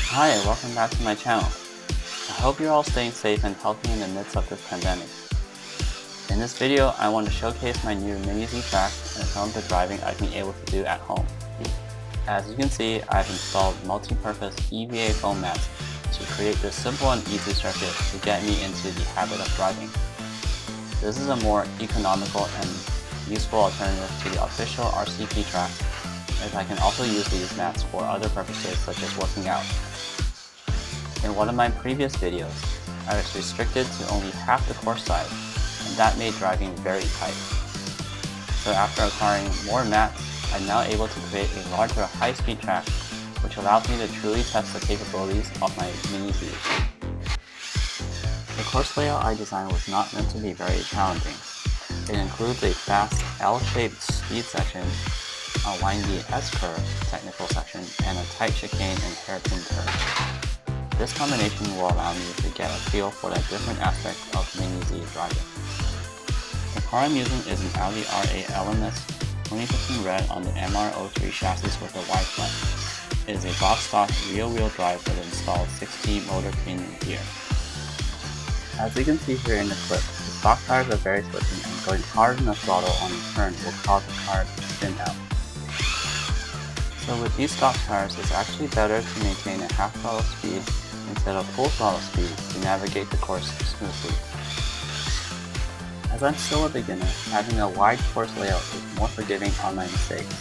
Hi, and welcome back to my channel. I hope you're all staying safe and healthy in the midst of this pandemic. In this video, I want to showcase my new Mini Z track and some of the driving I've been able to do at home. As you can see, I've installed multi-purpose EVA foam mats to create this simple and easy circuit to get me into the habit of driving. This is a more economical and useful alternative to the official RCP track, as I can also use these mats for other purposes such as working out. In one of my previous videos, I was restricted to only half the course size, and that made driving very tight. So after acquiring more mats, I'm now able to create a larger high-speed track, which allows me to truly test the capabilities of my Mini Z. The course layout I designed was not meant to be very challenging. It includes a fast L-shaped speed section, a windy S-curve technical section, and a tight chicane and hairpin turn. This combination will allow me to get a feel for the different aspects of Mini Z driving. The car I'm using is an Audi R8 LMS 2015 red on the MR-03 chassis with a wide front. It is a box stock rear-wheel drive with installed 6T motor Pinion gear. As you can see here in the clip, the stock tires are very slippy, and going hard on the throttle on a turn will cause the car to spin out. So with these stock tires, it's actually better to maintain a half throttle speed instead of full throttle speed to navigate the course smoothly. As I'm still a beginner, having a wide course layout is more forgiving on my mistakes.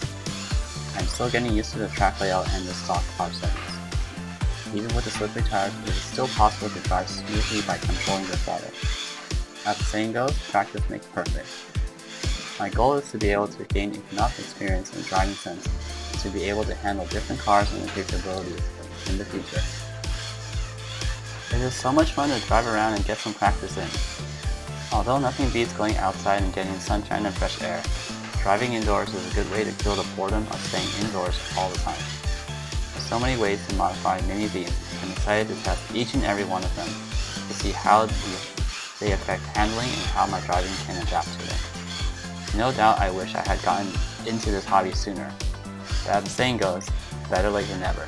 I'm still getting used to the track layout and the stock car settings. Even with the slippery tires, it is still possible to drive smoothly by controlling the throttle. As the saying goes, practice makes perfect. My goal is to be able to gain enough experience and driving sense to be able to handle different cars and their capabilities in the future. It is so much fun to drive around and get some practice in. Although nothing beats going outside and getting sunshine and fresh air, driving indoors is a good way to kill the boredom of staying indoors all the time. There's so many ways to modify Mini Zs, and I'm excited to test each and every one of them to see how they affect handling and how my driving can adapt to them. No doubt I wish I had gotten into this hobby sooner, but as the saying goes, better late than never.